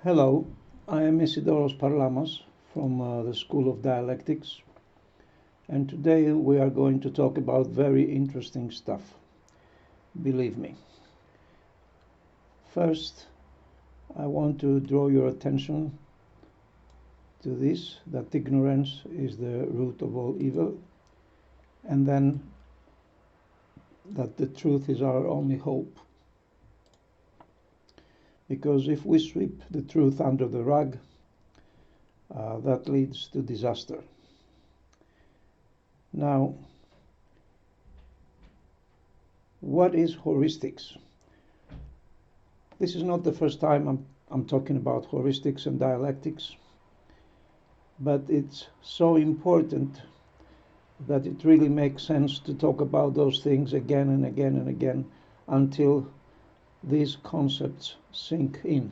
Hello, I am Isidoros Parlamas from the School of Dialectics, and today we are going to talk about very interesting stuff. Believe me. First, I want to draw your attention to this, that ignorance is the root of all evil, and then that the truth is our only hope. Because if we sweep the truth under the rug, that leads to disaster. Now, what is Horistics? This is not the first time I'm talking about Horistics and Dialectics, but it's so important that it really makes sense to talk about those things again and again and again until these concepts sink in.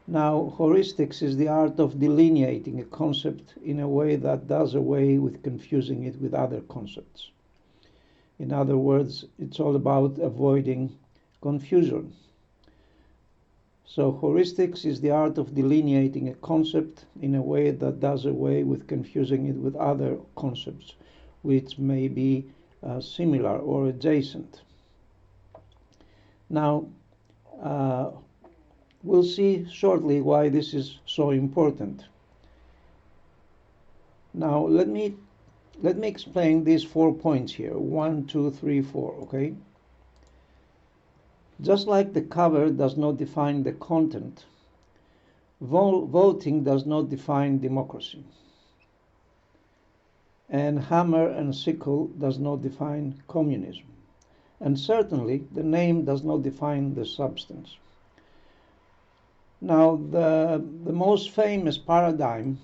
Now, Horistics is the art of delineating a concept in a way that does away with confusing it with other concepts. In other words, it's all about avoiding confusion. So Horistics is the art of delineating a concept in a way that does away with confusing it with other concepts, which may be similar or adjacent. Now, we'll see shortly why this is so important. Now, let me explain these 4 points here. 1, 2, 3, 4, okay? Just like the cover does not define the content, voting does not define democracy. And hammer and sickle does not define communism. And certainly, the name does not define the substance. Now, the most famous paradigm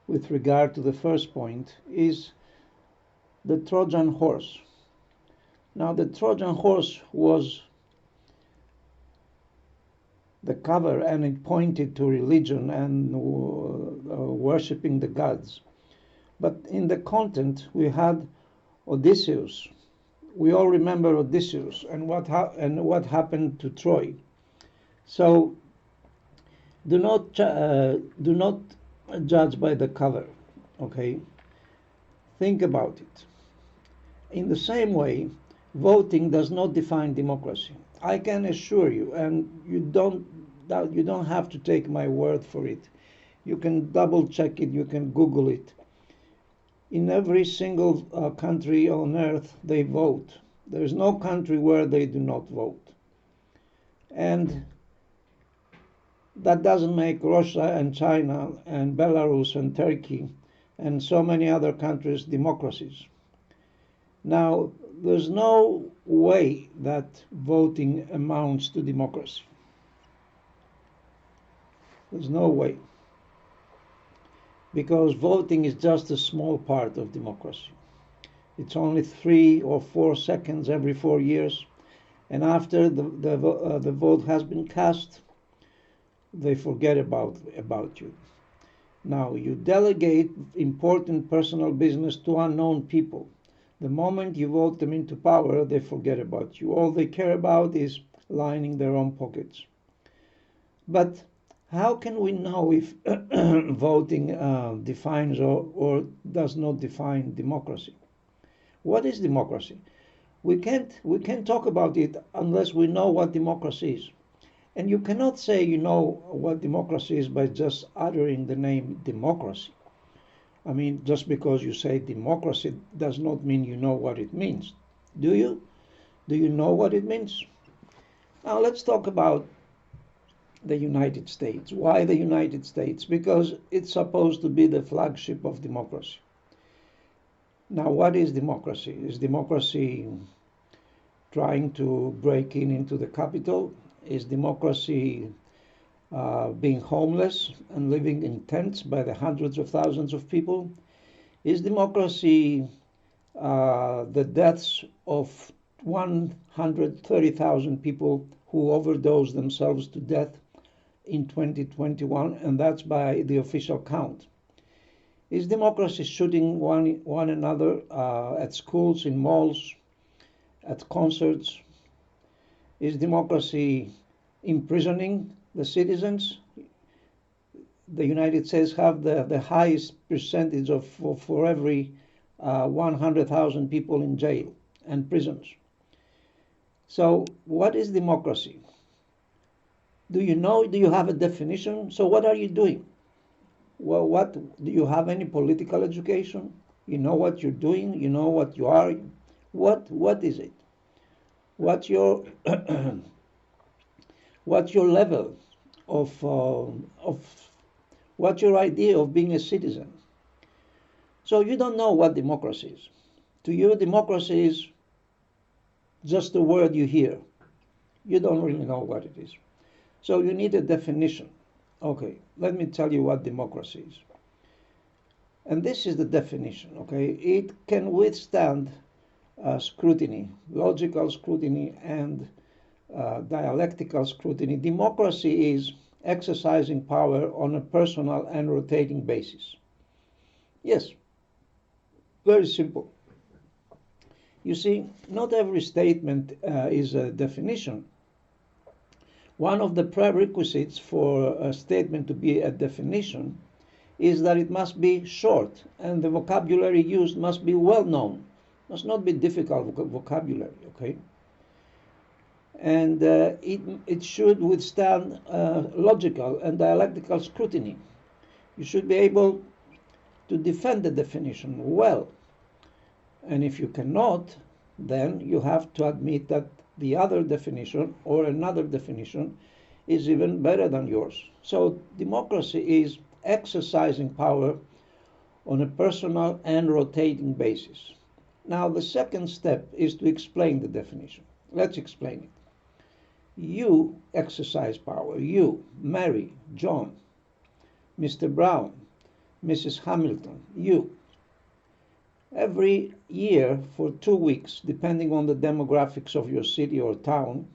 with regard to the first point is the Trojan Horse. Now, the Trojan Horse was the cover, and it pointed to religion and worshipping the gods. But in the content, we had Odysseus. We all remember Odysseus and what happened to Troy. So do not judge by the cover, okay? Think about it. In the same way, voting does not define democracy. I can assure you, and you don't have to take my word for it. You can double check it, you can Google it. In every single country on earth, they vote. There is no country where they do not vote. And that doesn't make Russia and China and Belarus and Turkey and so many other countries democracies. Now, there's no way that voting amounts to democracy. There's no way. Because voting is just a small part of democracy. It's only 3 or 4 seconds every 4 years, and after the vote has been cast, they forget about you. Now, you delegate important personal business to unknown people. The moment you vote them into power, they forget about you. All they care about is lining their own pockets. But how can we know if voting defines or does not define democracy? What is democracy? We can't talk about it unless we know what democracy is. And you cannot say you know what democracy is by just uttering the name democracy. I mean, just because you say democracy does not mean you know what it means. Do you? Do you know what it means? Now let's talk about the United States. Why the United States? Because it's supposed to be the flagship of democracy. Now, what is democracy? Is democracy trying to break into the Capitol? Is democracy being homeless and living in tents by the hundreds of thousands of people? Is democracy the deaths of 130,000 people who overdosed themselves to death in 2021, and that's by the official count? Is democracy shooting one another at schools, in malls, at concerts? Is democracy imprisoning the citizens. The United States have the highest percentage of for every 100,000 people in jail and prisons. So what is democracy? Do you know? Do you have a definition? So what are you doing? Well, what do you have any political education? You know what you're doing? You know what you are? What is it? What's your what's your level of what's your idea of being a citizen? So you don't know what democracy is. To you, democracy is just a word you hear. You don't really know what it is. So you need a definition. Okay, let me tell you what democracy is. And this is the definition, okay? It can withstand scrutiny, logical scrutiny, and dialectical scrutiny. Democracy is exercising power on a personal and rotating basis. Yes, very simple. You see, not every statement is a definition. One of the prerequisites for a statement to be a definition is that it must be short, and the vocabulary used must be well known. Must not be difficult vocabulary, okay? And it should withstand logical and dialectical scrutiny. You should be able to defend the definition well. And if you cannot, then you have to admit that the other definition or another definition is even better than yours. So democracy is exercising power on a personal and rotating basis. Now the second step is to explain the definition. Let's explain it. You exercise power. You, Mary, John, Mr. Brown, Mrs. Hamilton, you. Every year for 2 weeks, depending on the demographics of your city or town,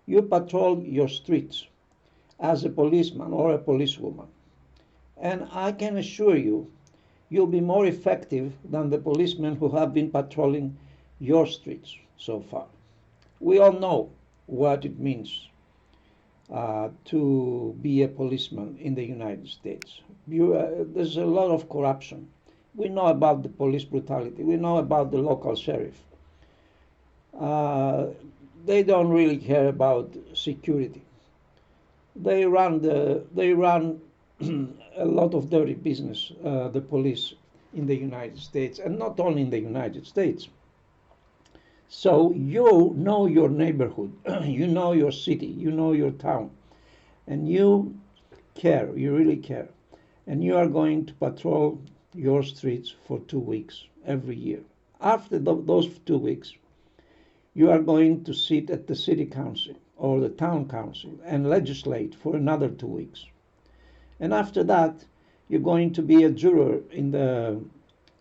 you patrol your streets as a policeman or a policewoman. And I can assure you, you'll be more effective than the policemen who have been patrolling your streets so far. We all know what it means to be a policeman in the United States. There's a lot of corruption. We know about the police brutality. We know about the local sheriff. They don't really care about security. They run a lot of dirty business, the police in the United States, and not only in the United States. So you know your neighborhood, you know your city, you know your town, and you care, you really care. And you are going to patrol your streets for 2 weeks every year. After those 2 weeks, you are going to sit at the city council or the town council and legislate for another 2 weeks. And after that, you're going to be a juror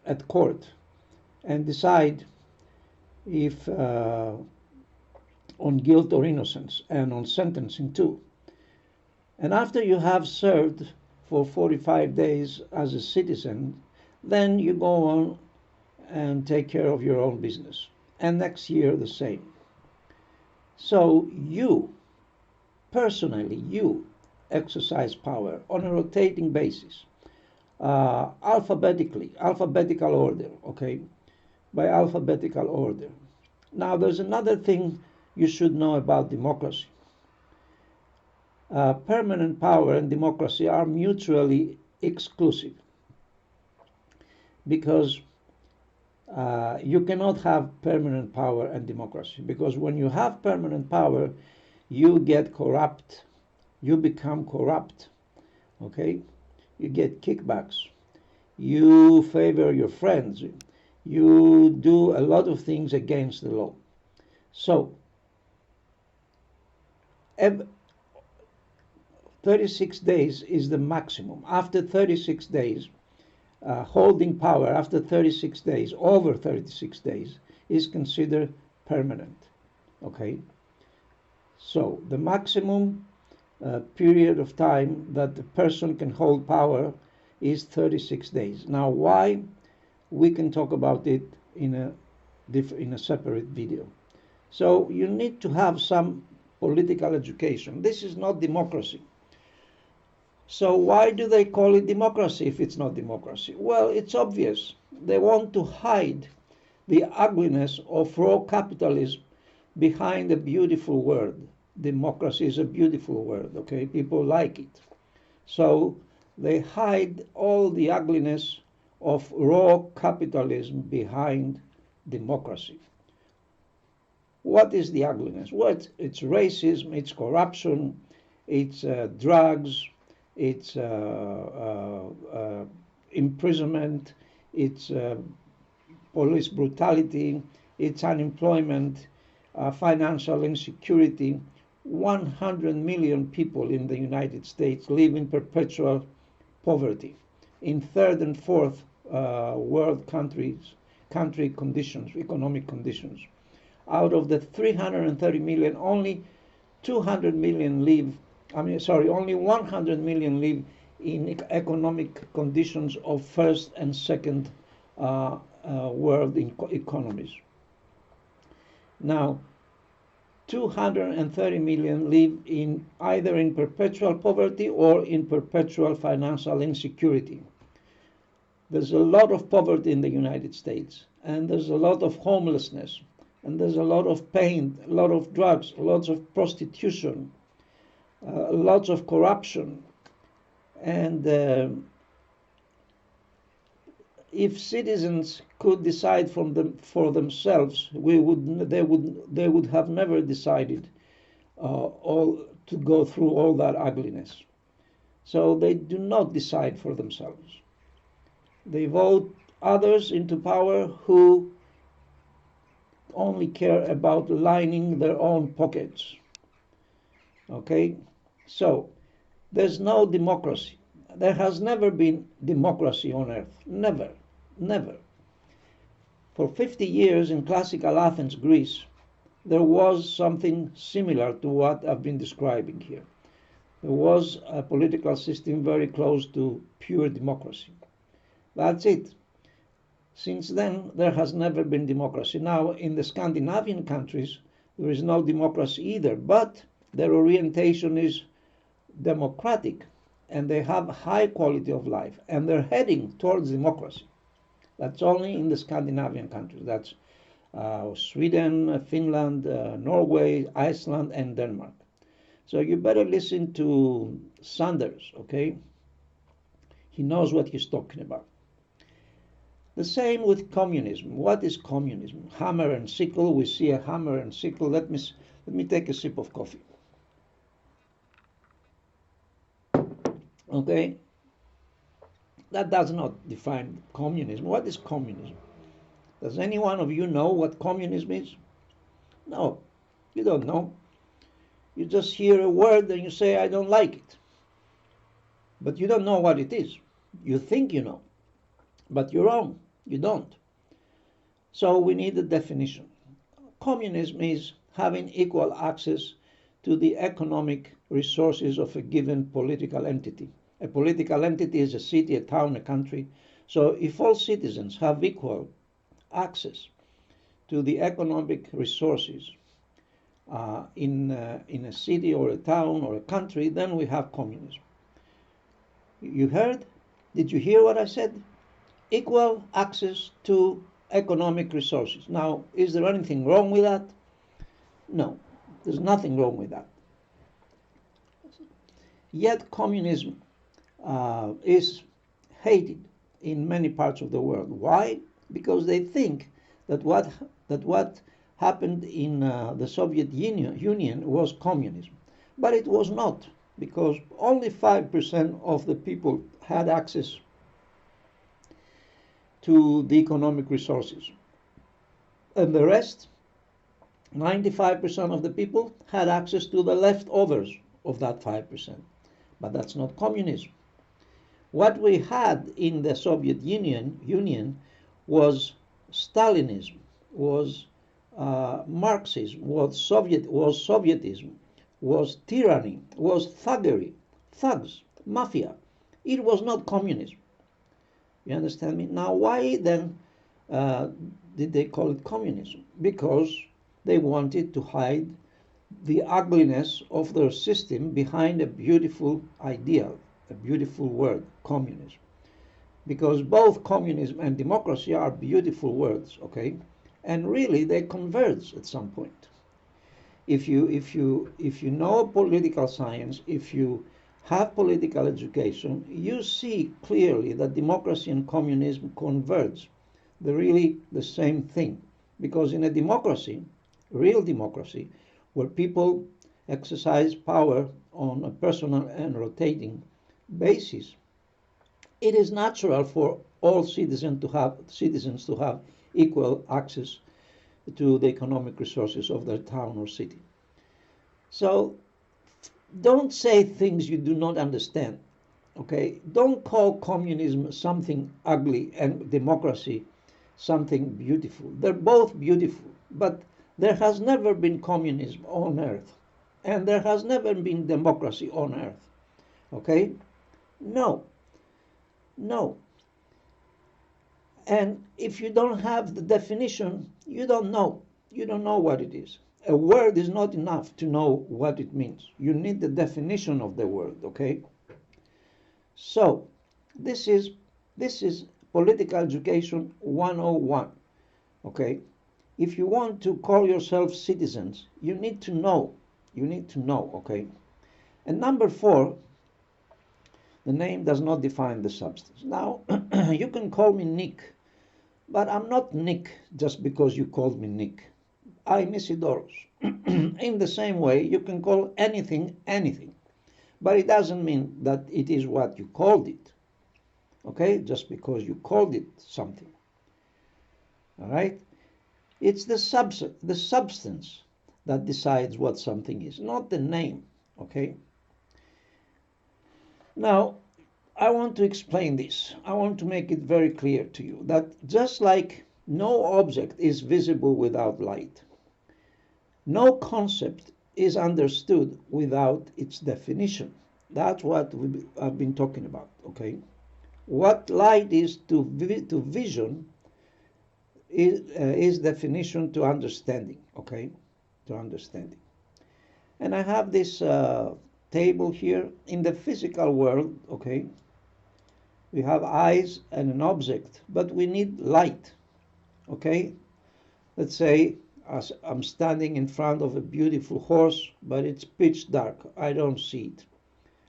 at court and decide if on guilt or innocence, and on sentencing too. And after you have served for 45 days as a citizen, then you go on and take care of your own business. And next year the same. So you, personally, you exercise power on a rotating basis, alphabetical order, okay, by alphabetical order. Now there's another thing you should know about democracy. Permanent power and democracy are mutually exclusive, because you cannot have permanent power and democracy, because when you have permanent power, you get corrupt, you become corrupt, okay? You get kickbacks, you favor your friends, you do a lot of things against the law. So 36 days is the maximum. After 36 days, holding power after 36 days, over 36 days, is considered permanent. Okay? So the maximum period of time that the person can hold power is 36 days. Now, why? We can talk about it in a separate video. So you need to have some political education. This is not democracy. So why do they call it democracy if it's not democracy? Well, it's obvious. They want to hide the ugliness of raw capitalism behind a beautiful word. Democracy is a beautiful word, okay? People like it. So they hide all the ugliness of raw capitalism behind democracy. What is the ugliness? Well, it's racism, it's corruption, it's drugs, it's imprisonment, it's police brutality, it's unemployment, financial insecurity. 100 million people in the United States live in perpetual poverty in third and fourth world country conditions, economic conditions. Out of the 330 million, only 200 million live, only 100 million live in economic conditions of first and second world economies. Now, 230 million live in either in perpetual poverty or in perpetual financial insecurity. There's a lot of poverty in the United States, and there's a lot of homelessness, and there's a lot of pain, a lot of drugs, lots of prostitution, lots of corruption. And if citizens could decide for themselves, they would have never decided to go through all that ugliness. So they do not decide for themselves. They vote others into power who only care about lining their own pockets. Okay? So there's no democracy. There has never been democracy on earth. Never. Never. For 50 years in classical Athens, Greece, there was something similar to what I've been describing here. There was a political system very close to pure democracy. That's it. Since then, there has never been democracy. Now, in the Scandinavian countries, there is no democracy either, but their orientation is democratic, and they have high quality of life, and they're heading towards democracy. That's only in the Scandinavian countries. That's Sweden, Finland, Norway, Iceland, and Denmark. So you better listen to Sanders, okay? He knows what he's talking about. The same with communism. What is communism? Hammer and sickle. We see a hammer and sickle. Let me take a sip of coffee. Okay? That does not define communism. What is communism? Does any one of you know what communism is? No, you don't know. You just hear a word and you say, I don't like it. But you don't know what it is. You think you know, but you're wrong. You don't. So we need a definition. Communism is having equal access to the economic resources of a given political entity. A political entity is a city, a town, a country. So if all citizens have equal access to the economic resources in a city or a town or a country, then we have communism. You heard? Did you hear what I said? Equal access to economic resources. Now, is there anything wrong with that? No, there's nothing wrong with that. Yet communism is hated in many parts of the world. Why? Because they think that what happened in the Soviet Union was communism. But it was not, because only 5% of the people had access to the economic resources. And the rest, 95% of the people, had access to the leftovers of that 5%. But that's not communism. What we had in the Soviet Union was Stalinism, was Marxism, was Sovietism, was tyranny, was thuggery, thugs, mafia. It was not communism. You understand me? Now, why then did they call it communism? Because they wanted to hide the ugliness of their system behind a beautiful ideal, a beautiful word, communism. Because both communism and democracy are beautiful words, okay? And really they converge at some point. If you know political science, if you have political education, you see clearly that democracy and communism converge. They're really the same thing. Because in a democracy, real democracy, where people exercise power on a personal and rotating basis, it is natural for all citizens to have equal access to the economic resources of their town or city. So don't say things you do not understand. Okay? Don't call communism something ugly and democracy something beautiful. They're both beautiful, but there has never been communism on earth, and there has never been democracy on earth. Okay? No. No. And if you don't have the definition, you don't know. You don't know what it is. A word is not enough to know what it means. You need the definition of the word, okay? So, this is political education 101, okay? If you want to call yourself citizens, you need to know. You need to know, okay? And number 4, the name does not define the substance. Now, you can call me Nick, but I'm not Nick just because you called me Nick. I'm Isidoros. In the same way, you can call anything anything, but it doesn't mean that it is what you called it. Okay, just because you called it something. All right, it's the substance that decides what something is, not the name. Okay. Now, I want to explain this. I want to make it very clear to you that just like no object is visible without light, no concept is understood without its definition. That's what I've been talking about, okay? What light is to vision is definition to understanding, okay? To understanding. And I have this table here. In the physical world, okay, we have eyes and an object, but we need light, okay? Let's say I'm standing in front of a beautiful horse, but it's pitch dark. I don't see it.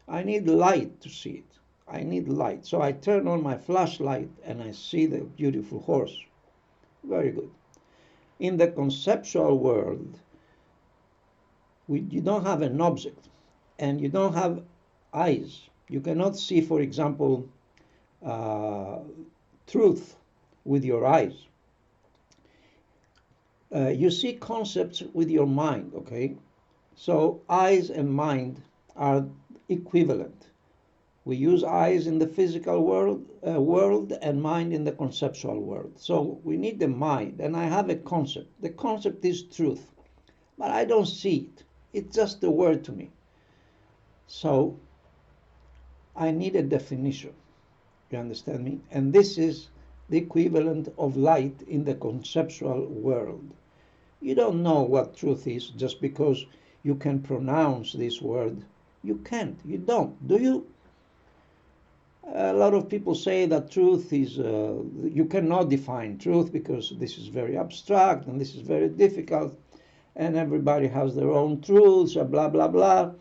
I need light to see it. I need light. So I turn on my flashlight and I see the beautiful horse. Very good. In the conceptual world, you don't have an object and you don't have eyes. You cannot see, for example, truth with your eyes. You see concepts with your mind, okay? So eyes and mind are equivalent. We use eyes in the physical world and mind in the conceptual world. So we need the mind, and I have a concept. The concept is truth, but I don't see it. It's just a word to me. So I need a definition. You understand me? And this is the equivalent of light in the conceptual world. You don't know what truth is just because you can pronounce this word. You can't. You don't. Do you? A lot of people say that truth is, you cannot define truth because this is very abstract and this is very difficult and everybody has their own truths, blah, blah, blah.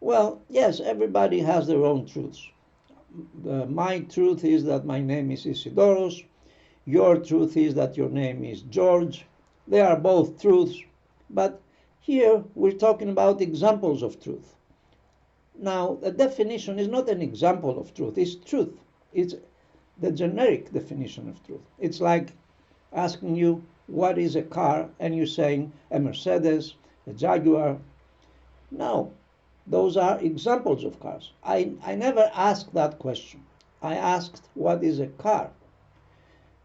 Well, yes, everybody has their own truths. My truth is that my name is Isidoros. Your truth is that your name is George. They are both truths, but here we're talking about examples of truth. Now, a definition is not an example of truth, it's truth. It's the generic definition of truth. It's like asking you, what is a car? And you saying, a Mercedes, a Jaguar. No, those are examples of cars. I never asked that question. I asked, what is a car?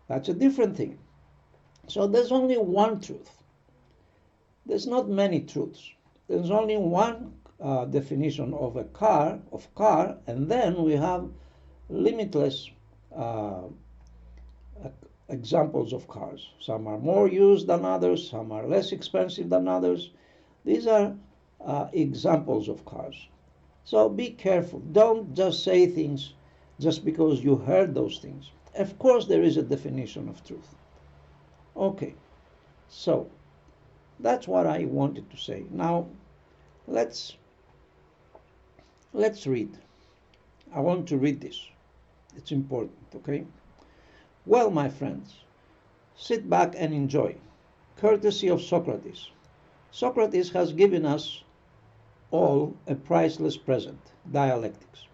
That's a different thing. So there's only one truth. There's not many truths. There's only one definition of a car, and then we have limitless examples of cars. Some are more used than others, some are less expensive than others. These are examples of cars. So be careful. Don't just say things just because you heard those things. Of course, there is a definition of truth. Okay, so that's what I wanted to say. Now, let's read. I want to read this. It's important, okay? Well, my friends, sit back and enjoy. Courtesy of Socrates. Socrates has given us all a priceless present, dialectics.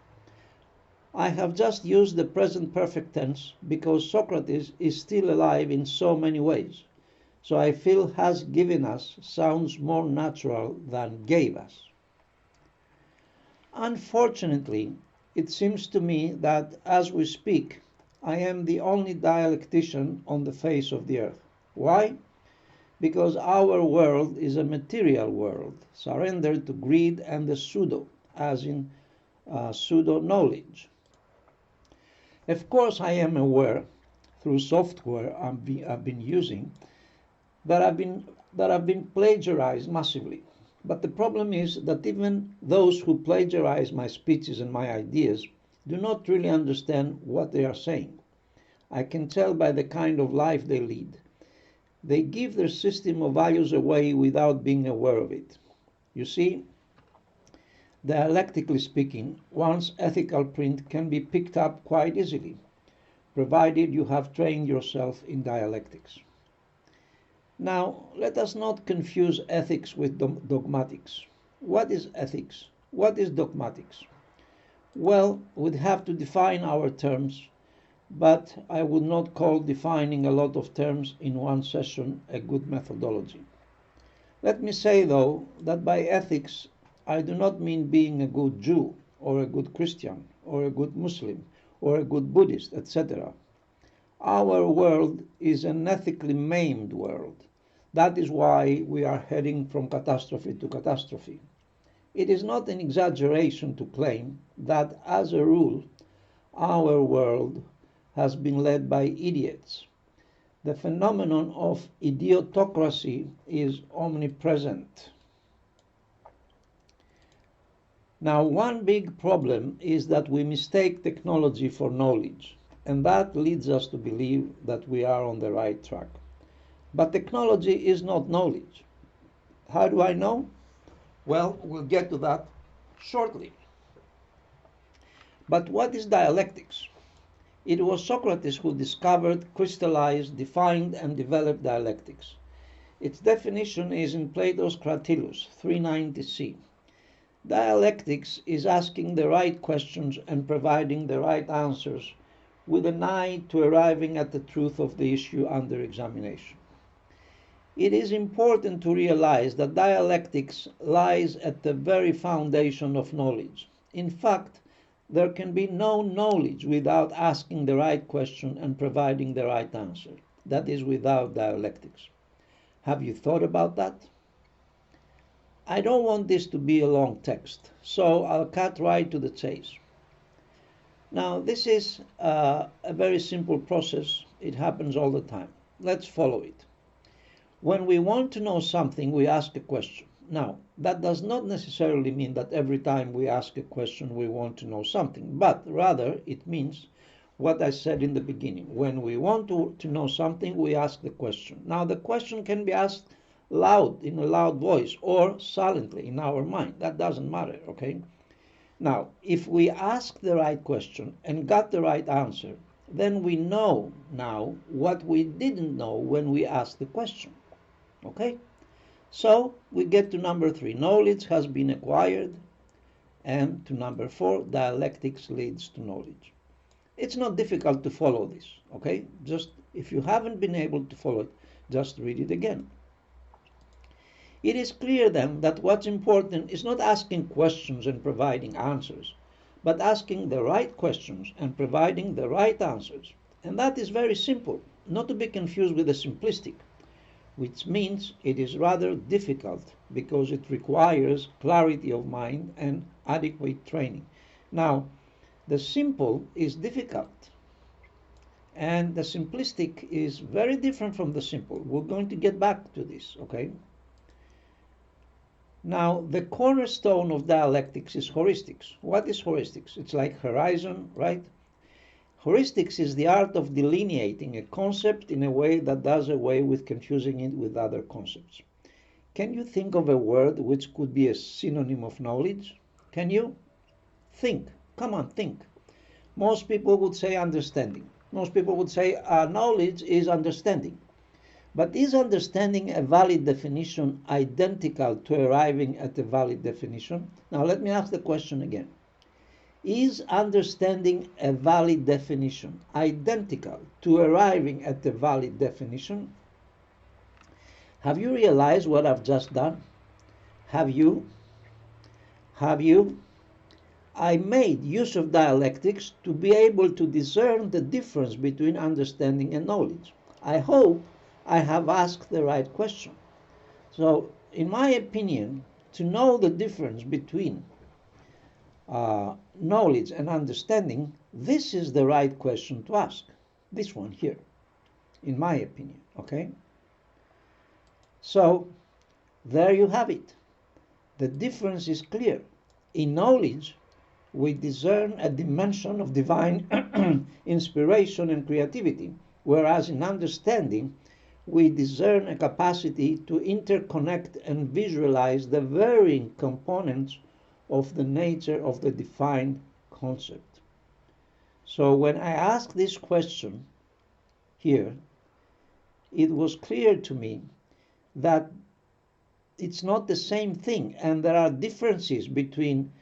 I have just used the present perfect tense because Socrates is still alive in so many ways. So I feel has given us sounds more natural than gave us. Unfortunately, it seems to me that as we speak, I am the only dialectician on the face of the earth. Why? Because our world is a material world, surrendered to greed and the pseudo, as in pseudo-knowledge. Of course, I am aware, through software I've been using, that I've been plagiarized massively. But the problem is that even those who plagiarize my speeches and my ideas do not really understand what they are saying. I can tell by the kind of life they lead. They give their system of values away without being aware of it. You see, dialectically speaking, one's ethical print can be picked up quite easily, provided you have trained yourself in dialectics. Now, let us not confuse ethics with dogmatics. What is ethics? What is dogmatics? Well, we'd have to define our terms, but I would not call defining a lot of terms in one session a good methodology. Let me say, though, that by ethics I do not mean being a good Jew, or a good Christian, or a good Muslim, or a good Buddhist, etc. Our world is an ethically maimed world. That is why we are heading from catastrophe to catastrophe. It is not an exaggeration to claim that, as a rule, our world has been led by idiots. The phenomenon of idiotocracy is omnipresent. Now, one big problem is that we mistake technology for knowledge, and that leads us to believe that we are on the right track. But technology is not knowledge. How do I know? Well, we'll get to that shortly. But what is dialectics? It was Socrates who discovered, crystallized, defined, and developed dialectics. Its definition is in Plato's Cratylus, 390c. Dialectics is asking the right questions and providing the right answers with an eye to arriving at the truth of the issue under examination. It is important to realize that dialectics lies at the very foundation of knowledge. In fact, there can be no knowledge without asking the right question and providing the right answer. That is, without dialectics. Have you thought about that? I don't want this to be a long text, so I'll cut right to the chase. Now, this is a very simple process. It happens all the time. Let's follow it. When we want to know something, we ask a question. Now, that does not necessarily mean that every time we ask a question we want to know something, but rather it means what I said in the beginning. When we want to know something, we ask the question. Now, the question can be asked loud, in a loud voice, or silently in our mind. That doesn't matter, okay? Now, if we ask the right question and got the right answer, then we know now what we didn't know when we asked the question, okay? So we get to number 3, knowledge has been acquired, and to number 4, dialectics leads to knowledge. It's not difficult to follow this, okay? Just if you haven't been able to follow it, just read it again. It is clear then that what's important is not asking questions and providing answers, but asking the right questions and providing the right answers. And that is very simple, not to be confused with the simplistic, which means it is rather difficult because it requires clarity of mind and adequate training. Now, the simple is difficult, and the simplistic is very different from the simple. We're going to get back to this, okay? Now, the cornerstone of dialectics is heuristics. What is heuristics? It's like horizon, right? Heuristics is the art of delineating a concept in a way that does away with confusing it with other concepts. Can you think of a word which could be a synonym of knowledge? Can you? Think. Come on, think. Most people would say understanding. Most people would say knowledge is understanding. But is understanding a valid definition identical to arriving at a valid definition? Now let me ask the question again. Is understanding a valid definition identical to arriving at a valid definition? Have you realized what I've just done? Have you? Have you? I made use of dialectics to be able to discern the difference between understanding and knowledge. I hope I have asked the right question. So, in my opinion, to know the difference between knowledge and understanding, this is the right question to ask. This one here, in my opinion, okay? So, there you have it. The difference is clear. In knowledge, we discern a dimension of divine inspiration and creativity, whereas in understanding, we discern a capacity to interconnect and visualize the varying components of the nature of the defined concept. So when I asked this question here, it was clear to me that it's not the same thing, and there are differences between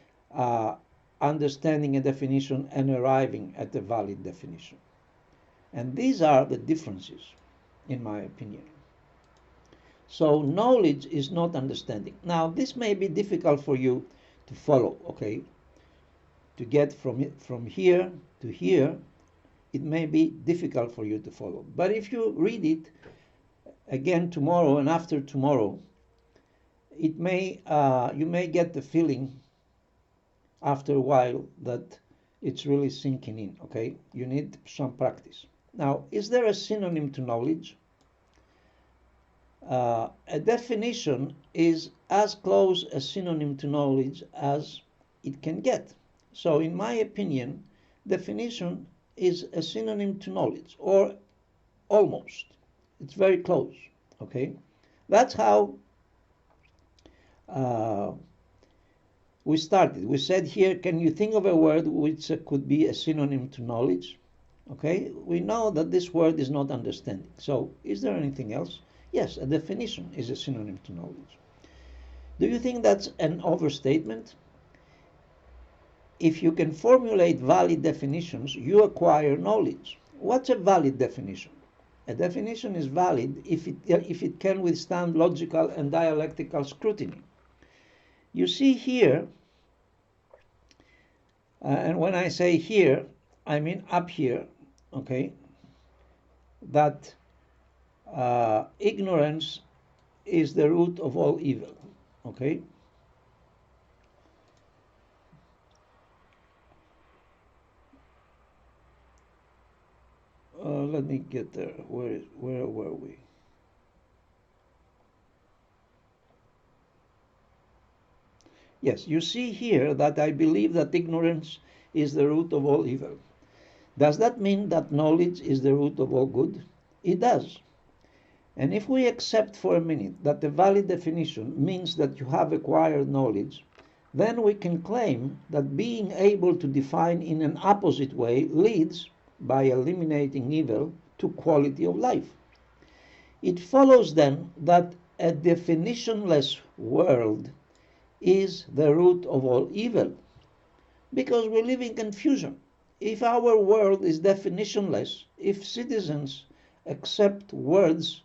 understanding a definition and arriving at a valid definition. And these are the differences, in my opinion. So knowledge is not understanding. Now, this may be difficult for you to follow, okay? To get from here to here, it may be difficult for you to follow. But if you read it again tomorrow and after tomorrow, it may you may get the feeling after a while that it's really sinking in, okay? You need some practice. Now, is there a synonym to knowledge? A definition is as close a synonym to knowledge as it can get. So, in my opinion, definition is a synonym to knowledge, or almost. It's very close, okay? That's how we started. We said here, can you think of a word which could be a synonym to knowledge? Okay, we know that this word is not understanding. So, is there anything else? Yes, a definition is a synonym to knowledge. Do you think that's an overstatement? If you can formulate valid definitions, you acquire knowledge. What's a valid definition? A definition is valid if it can withstand logical and dialectical scrutiny. You see here, and when I say here, I mean up here, okay, that ignorance is the root of all evil, okay? Let me get there. Where were we? Yes, you see here that I believe that ignorance is the root of all evil. Does that mean that knowledge is the root of all good? It does. And if we accept for a minute that the valid definition means that you have acquired knowledge, then we can claim that being able to define in an opposite way leads, by eliminating evil, to quality of life. It follows then that a definitionless world is the root of all evil, because we live in confusion. If our world is definitionless, if citizens accept words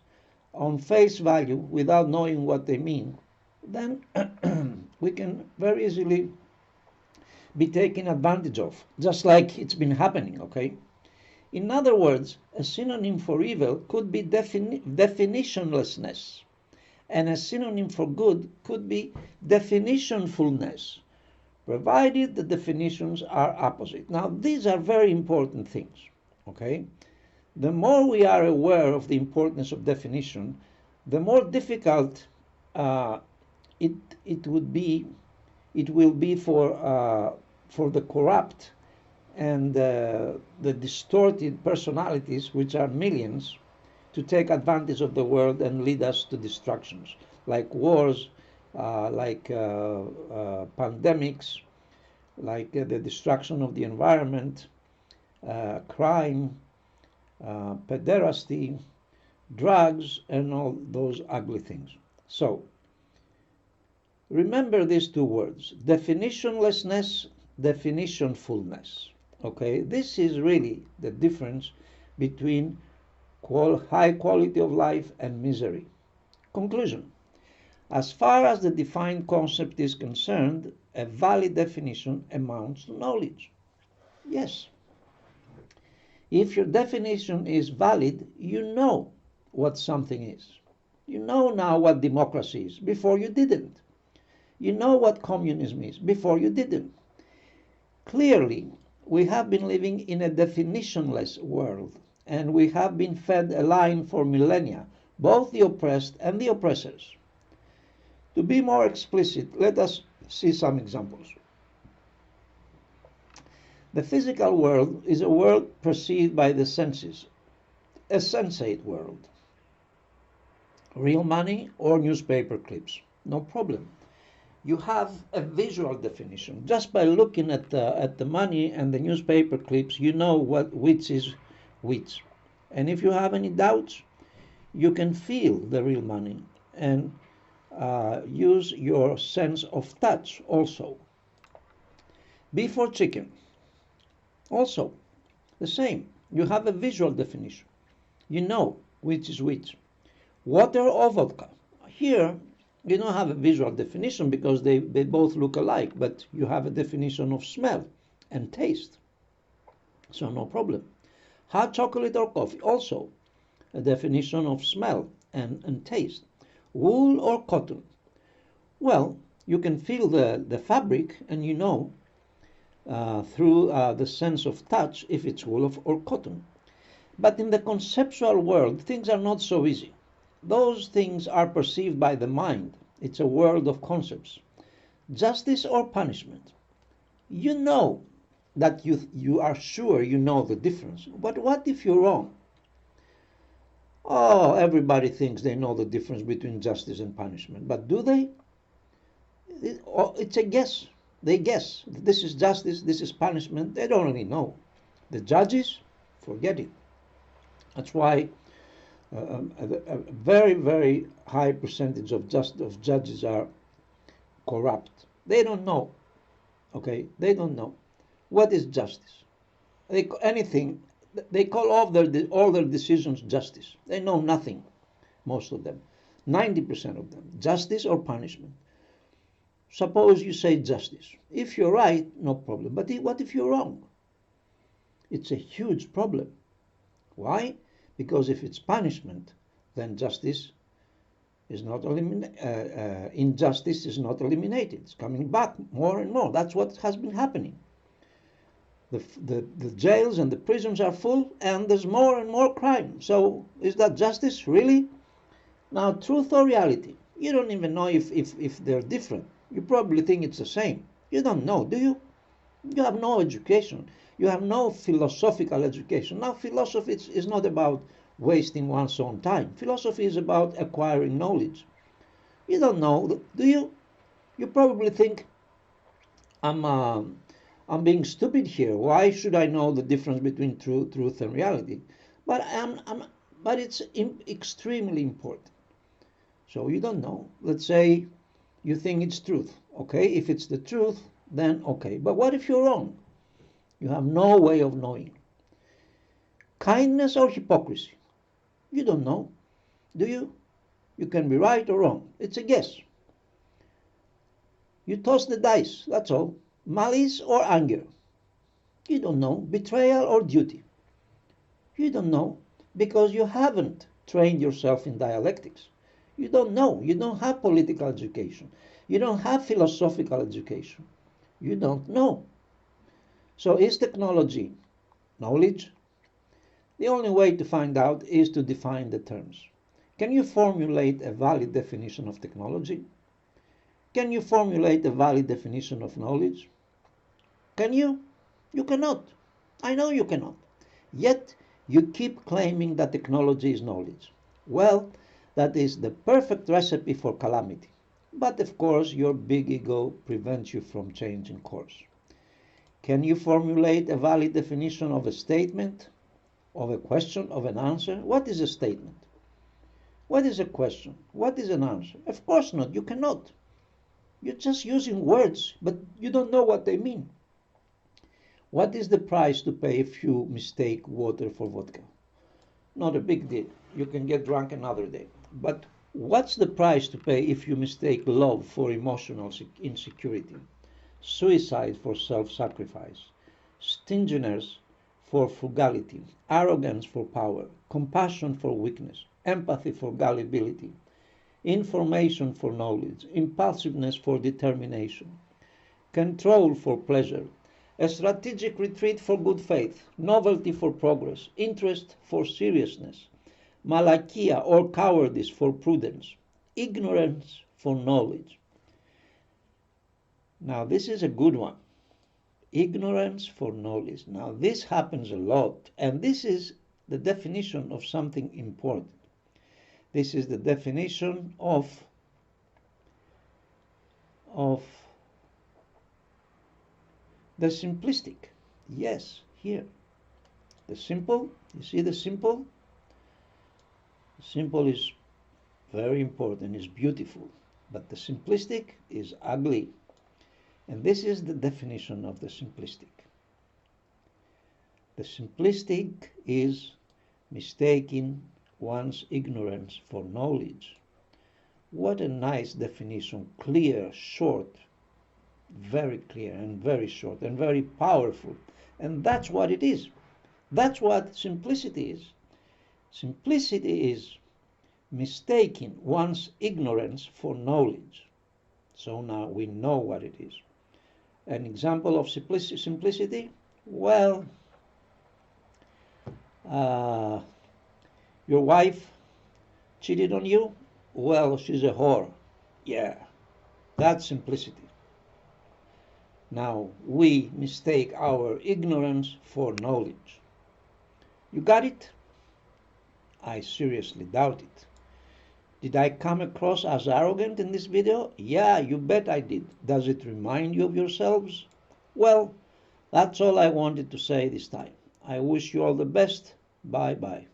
on face value without knowing what they mean, then we can very easily be taken advantage of, just like it's been happening, okay? In other words, a synonym for evil could be definitionlessness, and a synonym for good could be definitionfulness, provided the definitions are opposite. Now, these are very important things, okay? The more we are aware of the importance of definition, the more difficult it it would be it will be for the corrupt and the distorted personalities, which are millions, to take advantage of the world and lead us to destructions like wars, pandemics, like the destruction of the environment, crime, pederasty, drugs, and all those ugly things. So, remember these two words: definitionlessness, definitionfulness. Okay, this is really the difference between high quality of life and misery. Conclusion: as far as the defined concept is concerned, a valid definition amounts to knowledge. Yes. If your definition is valid, you know what something is. You know now what democracy is. Before you didn't. You know what communism is. Before you didn't. Clearly, we have been living in a definitionless world, and we have been fed a lie for millennia, both the oppressed and the oppressors. To be more explicit, let us see some examples. The physical world is a world perceived by the senses, a sensate world. Real money or newspaper clips, no problem. You have a visual definition. Just by looking at the money and the newspaper clips, you know which is which. And if you have any doubts, you can feel the real money and use your sense of touch also. Beef or chicken, also the same. You have a visual definition. You know which is which. Water or vodka. Here, you don't have a visual definition because they both look alike, but you have a definition of smell and taste. So no problem. Hot chocolate or coffee, also a definition of smell and taste. Wool or cotton. Well, you can feel the fabric and you know through the sense of touch if it's wool or cotton. But in the conceptual world, things are not so easy. Those things are perceived by the mind. It's a world of concepts. Justice or punishment. You know that you are sure you know the difference. But what if you're wrong? Oh, everybody thinks they know the difference between justice and punishment. But do they? It's a guess. They guess. This is justice, this is punishment. They don't really know. The judges, forget it. That's why a very, very high percentage of judges are corrupt. They don't know. Okay, they don't know what is justice. They call all their decisions justice. They know nothing. Most of them, 90% of them, justice or punishment. Suppose you say justice. If you're right, no problem. But what if you're wrong? It's a huge problem. Why? Because if it's punishment, then justice is not injustice is not eliminated. It's coming back more and more. That's what has been happening. The jails and the prisons are full, and there's more and more crime. So is that justice, really? Now, truth or reality? You don't even know if they're different. You probably think it's the same. You don't know, do you? You have no education. You have no philosophical education. Now, philosophy is not about wasting one's own time. Philosophy is about acquiring knowledge. You don't know, do you? You probably think, I'm being stupid here. Why should I know the difference between truth and reality? But but it's extremely important. So you don't know. Let's say you think it's truth. Okay, if it's the truth, then okay. But what if you're wrong? You have no way of knowing. Kindness or hypocrisy? You don't know, do you? You can be right or wrong. It's a guess. You toss the dice, that's all. Malice or anger? You don't know. Betrayal or duty? You don't know because you haven't trained yourself in dialectics. You don't know. You don't have political education. You don't have philosophical education. You don't know. So is technology knowledge? The only way to find out is to define the terms. Can you formulate a valid definition of technology? Can you formulate a valid definition of knowledge? Can you? You cannot. I know you cannot. Yet you keep claiming that technology is knowledge. Well, that is the perfect recipe for calamity. But of course, your big ego prevents you from changing course. Can you formulate a valid definition of a statement, of a question, of an answer? What is a statement? What is a question? What is an answer? Of course not. You cannot. You're just using words, but you don't know what they mean. What is the price to pay if you mistake water for vodka? Not a big deal. You can get drunk another day. But what's the price to pay if you mistake love for emotional insecurity, suicide for self-sacrifice, stinginess for frugality, arrogance for power, compassion for weakness, empathy for gullibility, information for knowledge, impulsiveness for determination, control for pleasure, a strategic retreat for good faith, novelty for progress, interest for seriousness, malakia or cowardice for prudence, ignorance for knowledge. Now this is a good one. Ignorance for knowledge. Now this happens a lot, and this is the definition of something important. This is the definition of the simplistic. Yes, here. The simple, you see the simple? The simple is very important, is beautiful, but the simplistic is ugly. And this is the definition of the simplistic. The simplistic is mistaking one's ignorance for knowledge. What a nice definition, clear, short, very clear and very short and very powerful. And that's what it is. That's what simplicity is. Simplicity is mistaking one's ignorance for knowledge. So now we know what it is. An example of simplicity? Well, your wife cheated on you? Well, she's a whore. Yeah, that's simplicity. Now, we mistake our ignorance for knowledge. You got it? I seriously doubt it. Did I come across as arrogant in this video? Yeah, you bet I did. Does it remind you of yourselves? Well, that's all I wanted to say this time. I wish you all the best. Bye-bye.